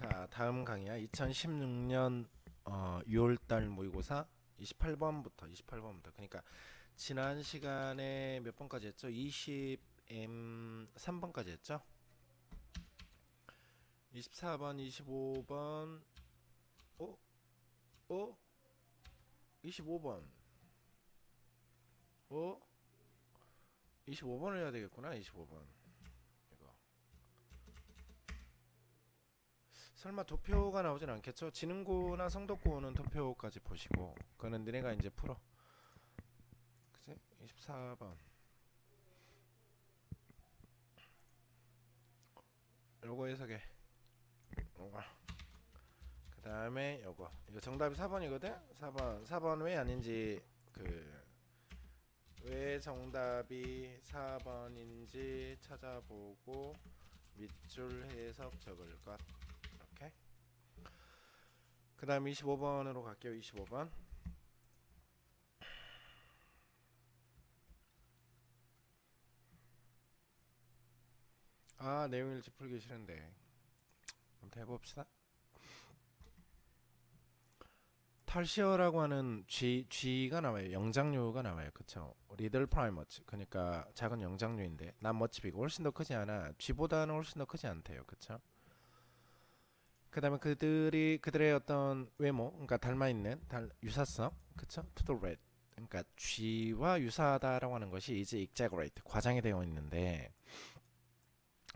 자, 다음 강의야. 2016년 6월달 모의고사 28번부터. 그러니까 지난 시간에 몇 번까지 했죠? 23번까지 했죠? 24번, 25번, 어? 어? 25번. 25번을 해야 되겠구나. 25번. 이거. 설마 도표가 나오진 않겠죠? 지능고나 성덕고는 도표까지 보시고 그거는 너네가 이제 풀어. 그치? 24번. 요거 해석해. 요거. 그 다음에 요거. 이거 정답이 4번이거든? 4번 왜 아닌지 왜 정답이 4번인지 찾아보고 밑줄 해석 적을 것. 오케이. 그 다음 25번으로 갈게요. 25번. 아, 내용일지 풀기 싫은데 아무튼 해봅시다. 탈시어라고 하는 G가 나와요. 영장류가 나와요. 그쵸? 리들 프라이머츠. 그러니까 작은 영장류인데 난 멋집이고 훨씬 더 크지 않아. G보다는 훨씬 더 크지 않대요. 그쵸? 그 다음에 그들의 어떤 외모, 그러니까 닮아있는 유사성, 그쵸? To the red. 그러니까 G와 유사하다라고 하는 것이 이제 exaggerate, 과장이 되어 있는데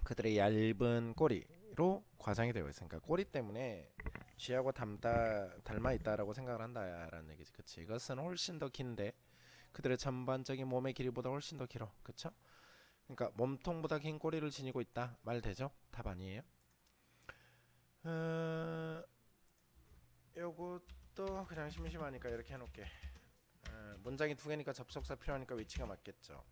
그들의 얇은 꼬리로 과장이 되어 있으니까 그러니까 꼬리 때문에 쥐하고 닮아 있다라고 생각을 한다라는 얘기지. 그치? 이것은 훨씬 더 긴데 그들의 전반적인 몸의 길이보다 훨씬 더 길어. 그쵸? 그러니까 몸통보다 긴 꼬리를 지니고 있다. 말 되죠? 답 아니에요? 요것도 그냥 심심하니까 이렇게 해놓을게. 문장이 두 개니까 접속사 필요하니까 위치가 맞겠죠.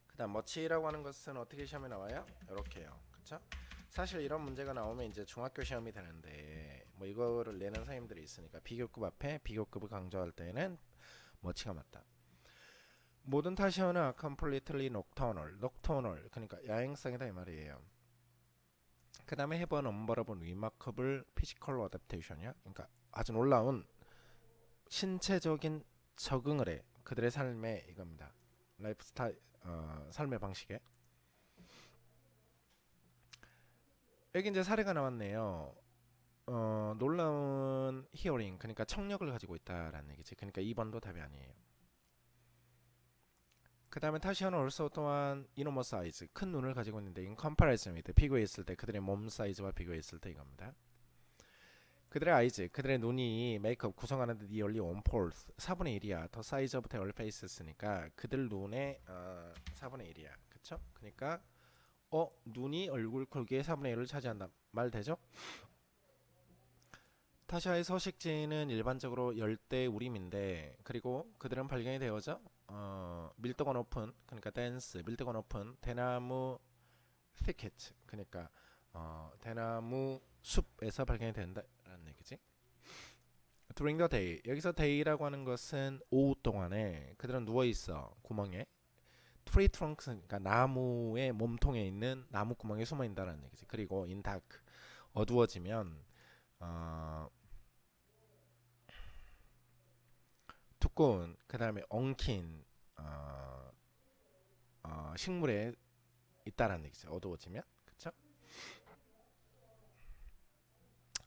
그 다음 머치라고 하는 것은 어떻게 시험에 나와요? 이렇게요. 그쵸? 사실 이런 문제가 나오면 이제 중학교 시험이 되는데 뭐 이거를 내는 선생님들이 있으니까 비교급 앞에 비교급을 강조할 때는 머치가 맞다. 모든 타시어는 completely nocturnal 그러니까 야행성이다 이 말이에요. 그 다음에 have an unbearable remarkable physical adaptation이야. 그러니까 아주 놀라운 신체적인 적응을 해. 그들의 삶에 이겁니다. 라이프 스타일, 삶의 방식에. 여기 이제 사례가 나왔네요. 놀라운 히어링, 그러니까 청력을 가지고 있다라는 얘기지. 그러니까 2번도 답이 아니에요. 그 다음에 타시어는 also 또한 enormous eyes, 큰 눈을 가지고 있는데 in comparison with, 비교했을 때 그들의 몸 사이즈와 비교했을 때 이겁니다. 그들의 eyes, 그들의 눈이 메이크업 구성하는데 nearly 1/4, 4분의 1이야. 더 size of their faces니까 그들 눈의 4분의 1이야. 그쵸? 그러니까 눈이 얼굴 크기의 4분의 1을 차지한다. 말 되죠? 타샤의 서식지는 일반적으로 열대 우림인데 그리고 그들은 발견이 되어져 밀도가 높은 그러니까 댄스 밀도가 높은 대나무 thicket 그러니까 대나무 숲에서 발견이 된다라는 얘기지. During the day 여기서 day라고 하는 것은 오후 동안에 그들은 누워 있어 구멍에 tree trunks 그러니까 나무의 몸통에 있는 나무 구멍에 숨어 있다라는 얘기지. 그리고 in dark 어두워지면 두꺼운 그 다음에 엉킨 식물에 있다라는 얘기죠. 어두워지면 그쵸?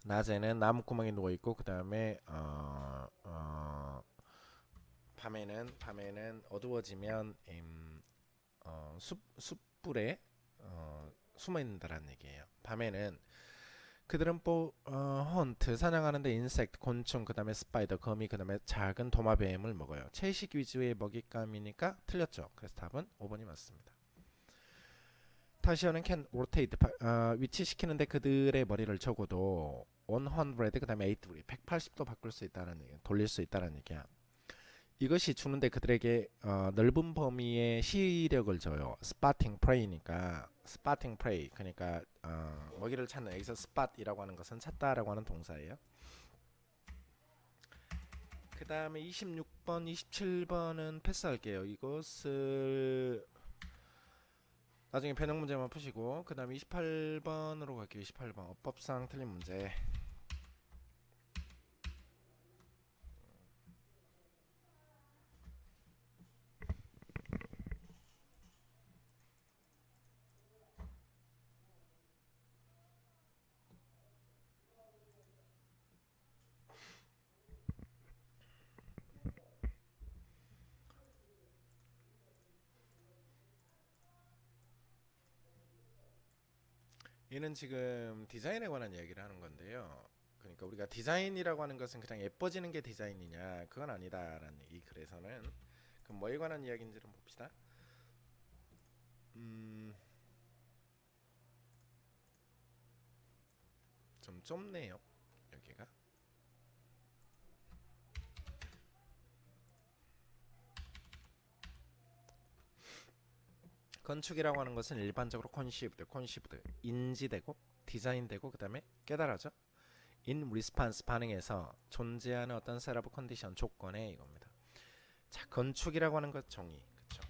낮에는 나무구멍에 누워 있고 그 다음에 밤에는 어두워지면 숯불에 숨어 있는다라는 얘기예요. 밤에는 그들은 헌트 사냥하는데 인섹트 곤충 그다음에 스파이더 거미 그다음에 작은 도마뱀을 먹어요. 채식 위주의 먹잇감이니까 틀렸죠. 그래서 답은 5번이 맞습니다. 타시어는 can rotate 위치시키는데 그들의 머리를 적어도 100 그다음에 80 180도 바꿀 수 있다는 얘기, 돌릴 수 있다는 얘기야. 이것이 주는데 그들에게 넓은 범위의 시력을 줘요. 스파팅 프레이니까 스파팅 프레이 그러니까 먹이를 찾는 여기서 스팟이라고 하는 것은 찾다라고 하는 동사예요. 그 다음에 26번, 27번은 패스할게요. 이것을 나중에 변형 문제만 푸시고 그 다음에 28번으로 갈게요. 28번 어법상 틀린 문제. 얘는 지금 디자인에 관한 이야기를 하는 건데요. 그러니까 우리가 디자인이라고 하는 것은 그냥 예뻐지는 게 디자인이냐, 그건 아니다라는 이 글에서는. 그럼 뭐에 관한 이야기인지 좀 봅시다. 좀 좁네요 여기가. 건축이라고 하는 것은 일반적으로 콘시브드 인지되고 디자인되고 그 다음에 깨달아져 in response 반응에서 존재하는 어떤 셋업 컨디션 조건에 이겁니다. 자, 건축이라고 하는 것 정의. 그쵸?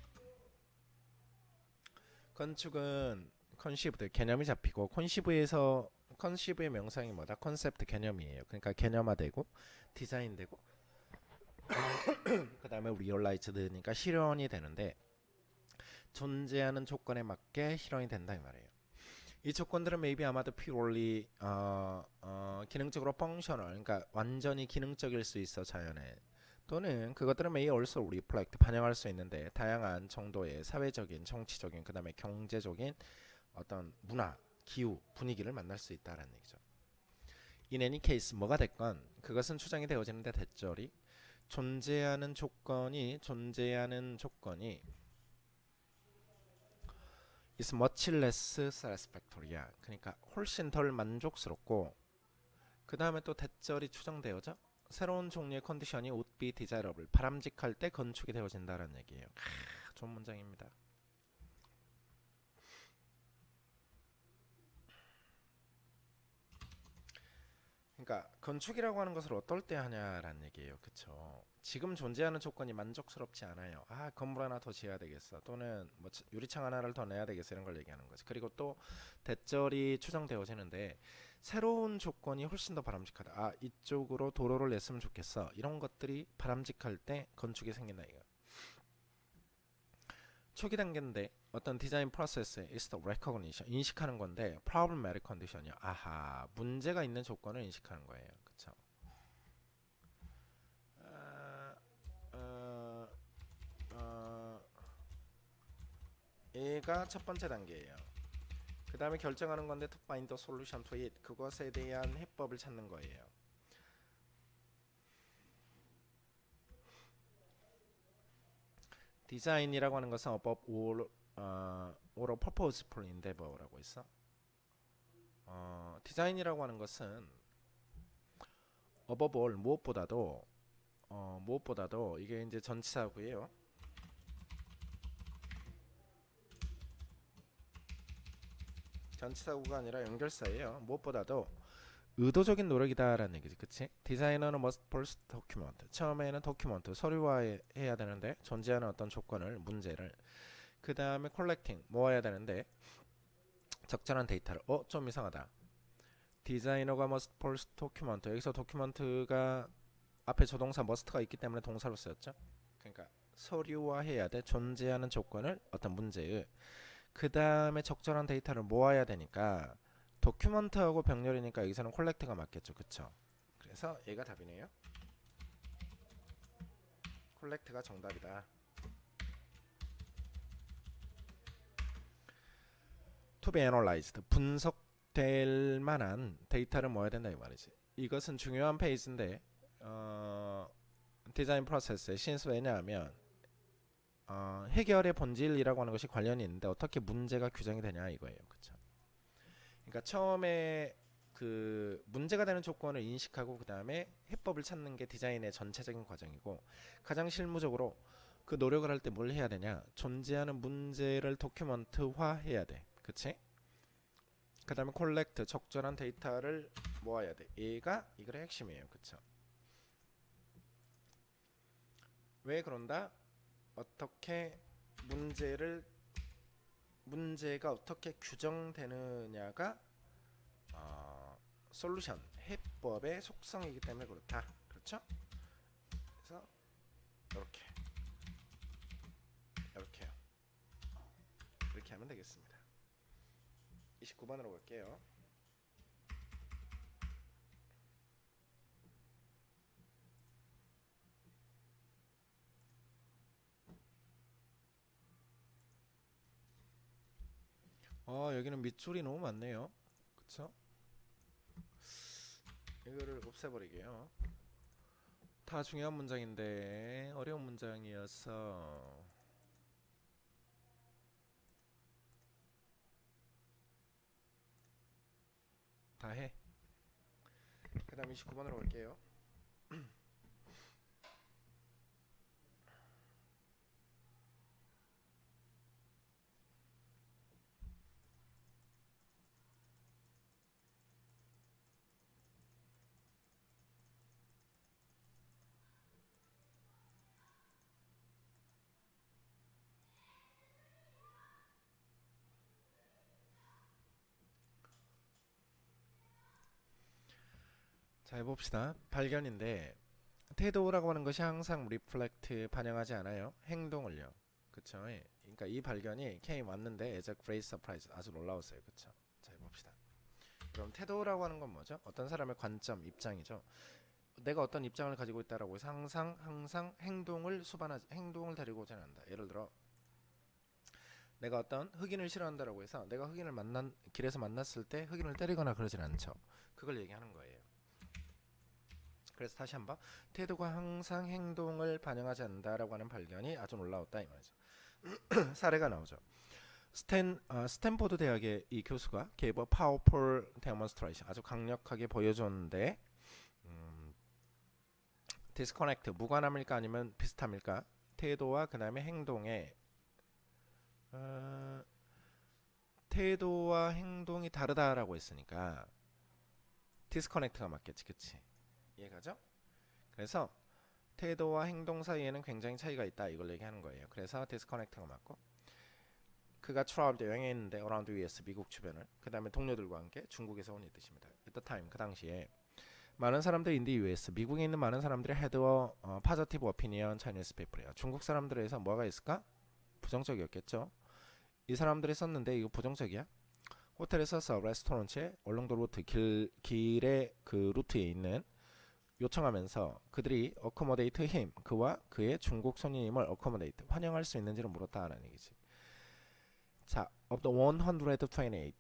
건축은 컨시브드 개념이 잡히고 컨시브의 명상이 뭐다? 컨셉트 개념이에요. 그러니까 개념화되고 디자인되고 그 다음에 리얼라이즈드니까 실현이 되는데 존재하는 조건에 맞게 실현이 된다 이 말이에요. 이 조건들은 maybe 아마도 purely 기능적으로 functional, 그러니까 완전히 기능적일 수 있어 자연에. 또는 그것들은 may also reflect, 반영할 수 있는데 다양한 정도의 사회적인, 정치적인, 그 다음에 경제적인 어떤 문화, 기후, 분위기를 만날 수 있다라는 얘기죠. In any case 뭐가 됐건 그것은 추정이 되어지는데 대절이 존재하는 조건이 is much less satisfactory야. 그러니까 훨씬 덜 만족스럽고 그 다음에 또 대절이 추정되어져 새로운 종류의 컨디션이 would be desirable, 바람직할 때 건축이 되어진다는 얘기예요. 좋은 문장입니다. 그러니까 건축이라고 하는 것을 어떨 때 하냐라는 얘기예요. 그쵸? 지금 존재하는 조건이 만족스럽지 않아요. 아, 건물 하나 더 지어야 되겠어. 또는 뭐 유리창 하나를 더 내야 되겠어. 이런 걸 얘기하는 거지. 그리고 또 대절이 추정되어지는데 새로운 조건이 훨씬 더 바람직하다. 아, 이쪽으로 도로를 냈으면 좋겠어. 이런 것들이 바람직할 때 건축이 생긴다 이거. 초기 단계인데 어떤 디자인 프로세스에 is the recognition, 인식하는 건데 problematic condition이요. 아하, 문제가 있는 조건을 인식하는 거예요. 그쵸? 얘가 첫 번째 단계예요. 그 다음에 결정하는 건데 to find the solution to it, 그것에 대한 해법을 찾는 거예요. 디자인이라고 하는 것은 above all a purposeful endeavor라고 있어. 디자인이라고 하는 것은 above all, 무엇보다도 이게 이제 전치사고요. 전치사구가 아니라 연결사예요. 무엇보다도 의도적인 노력이다라는 얘기지, 그치? 디자이너는 must first document. 처음에는 도큐먼트, 서류화해야 되는데 존재하는 어떤 조건을, 문제를. 그 다음에 collecting, 모아야 되는데 적절한 데이터를. 좀 이상하다. 디자이너가 must first document. 여기서 도큐먼트가 앞에 조동사 must가 있기 때문에 동사로 쓰였죠. 그러니까 서류화해야 돼. 존재하는 조건을, 어떤 문제의. 그 다음에 적절한 데이터를 모아야 되니까 도큐먼트하고 병렬이니까 여기서는 콜렉트가 맞겠죠. 그쵸? 그래서 얘가 답이네요. 콜렉트가 정답이다. To be analyzed, 분석될 만한 데이터를 모아야 된다 이 말이지. 이것은 중요한 페이지인데 디자인 프로세스에 신스. 왜냐하면 해결의 본질이라고 하는 것이 관련이 있는데 어떻게 문제가 규정이 되냐 이거예요. 그쵸? 그러니까 처음에 그 문제가 되는 조건을 인식하고 그 다음에 해법을 찾는 게 디자인의 전체적인 과정이고, 가장 실무적으로 그 노력을 할 때 뭘 해야 되냐, 존재하는 문제를 도큐먼트화 해야 돼. 그치? 그 다음에 콜렉트, 적절한 데이터를 모아야 돼. 얘가 이 글의 핵심이에요. 그쵸? 왜 그런다? 어떻게 문제를 문제가 어떻게 규정되느냐가 솔루션 해법의 속성이기 때문에 그렇다. 그렇죠? 그래서 이렇게 이렇게요. 이렇게 하면 되겠습니다. 29번으로 갈게요. 여기는 밑줄이 너무 많네요. 그쵸? 이거를 없애버리게요. 다 중요한 문장인데 어려운 문장이어서 다 해. 그 다음 29번으로 갈게요. 자, 해봅시다. 발견인데 태도라고 하는 것이 항상 reflect 반영하지 않아요. 행동을요. 그쵸? 예. 그러니까 이 발견이 came 왔는데 as a great surprise 아주 놀라웠어요. 그쵸? 자, 해봅시다. 그럼 태도라고 하는 건 뭐죠? 어떤 사람의 관점, 입장이죠. 내가 어떤 입장을 가지고 있다라고 해서 항상 행동을 데리고 오지 않는다. 예를 들어 내가 어떤 흑인을 싫어한다라고 해서 내가 흑인을 길에서 만났을 때 흑인을 때리거나 그러진 않죠. 그걸 얘기하는 거예요. 그래서 다시 한번 태도가 항상 행동을 반영하지 않는다라고 하는 발견이 아주 놀라웠다 이 말이죠. 사례가 나오죠. 스탠포드 대학의 이 교수가 gave a powerful demonstration 아주 강력하게 보여줬는데 disconnect 무관함일까 아니면 비슷함일까? 태도와 그 다음에 행동에 태도와 행동이 다르다라고 했으니까 disconnect가 맞겠지, 그치? 이해가죠? 그래서 태도와 행동 사이에는 굉장히 차이가 있다 이걸 얘기하는 거예요. 그래서 disconnect가 맞고 그가 traveled 여행했는데 around US 미국 주변을 그 다음에 동료들과 함께 중국에서 온 이 뜻입니다. At the time 그 당시에 많은 사람들이 in the US 미국에 있는 많은 사람들이 had a positive opinion Chinese people이에요. 중국 사람들에서 뭐가 있을까? 부정적이었겠죠. 이 사람들이 썼는데 이거 부정적이야? 호텔에서 레스토랑에 얼렁도 루트 길의 그 루트에 있는 요청하면서 그들이 accommodate him 그와 그의 중국 손님을 accommodate 환영할 수 있는지를 물었다라는 얘기지. 자, of the 128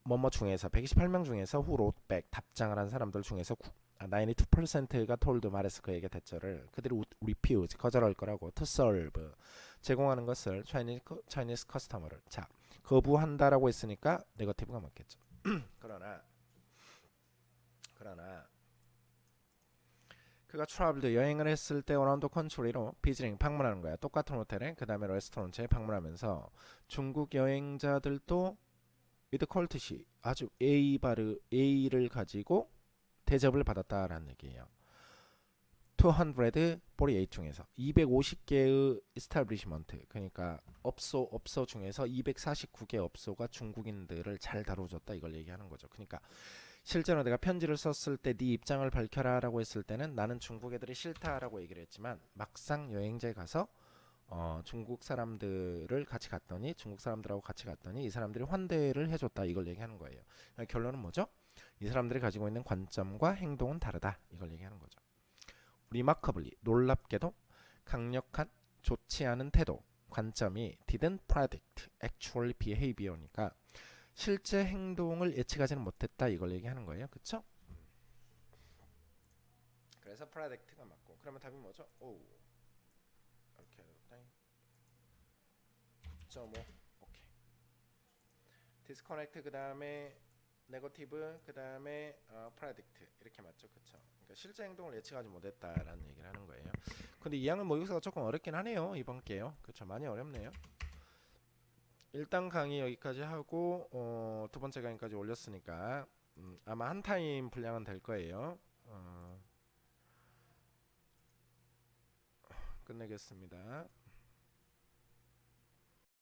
뭐뭐 중에서 128명 중에서 who wrote back 답장을 한 사람들 중에서 92%가 told 말했을 그에게 대처를 그들이 refuse 거절할 거라고 to serve 제공하는 것을 Chinese customer를 자 거부한다라고 했으니까 네거티브가 맞겠죠. 그러나 그가 traveled 여행을 했을 때 around the country로 비즈닝 방문하는 거야. 똑같은 호텔에 그 다음에 레스토랑에 방문하면서 중국 여행자들도 with courtesy 아주 A를 가지고 대접을 받았다라는 얘기예요. 248 중에서 250개의 이스타블리시먼트 그러니까 업소 중에서 249개 업소가 중국인들을 잘 다뤄줬다 이걸 얘기하는 거죠. 그러니까 실제로 내가 편지를 썼을 때 네 입장을 밝혀라 라고 했을 때는 나는 중국 애들이 싫다라고 얘기를 했지만 막상 여행지에 가서 중국 사람들하고 같이 갔더니 이 사람들이 환대를 해줬다 이걸 얘기하는 거예요. 결론은 뭐죠? 이 사람들이 가지고 있는 관점과 행동은 다르다 이걸 얘기하는 거죠. remarkably 놀랍게도 강력한 좋지 않은 태도 관점이 didn't predict actual behavior니까 실제 행동을 예측하지는 못했다 이걸 얘기하는 거예요. 그쵸? 그래서 predict가 맞고 그러면 답이 뭐죠? 오 이렇게 9.5 오케이. disconnect 그 다음에 네거티브 그 다음에 predict 이렇게 맞죠. 그쵸? 그러니까 실제 행동을 예측하지 못했다라는 얘기를 하는 거예요. 근데 이 양은 모의고사가 조금 어렵긴 하네요. 이번 게요. 그쵸? 많이 어렵네요. 일단 강의 여기까지 하고 두 번째 강의까지 올렸으니까 아마 한 타임 분량은 될 거예요. 끝내겠습니다.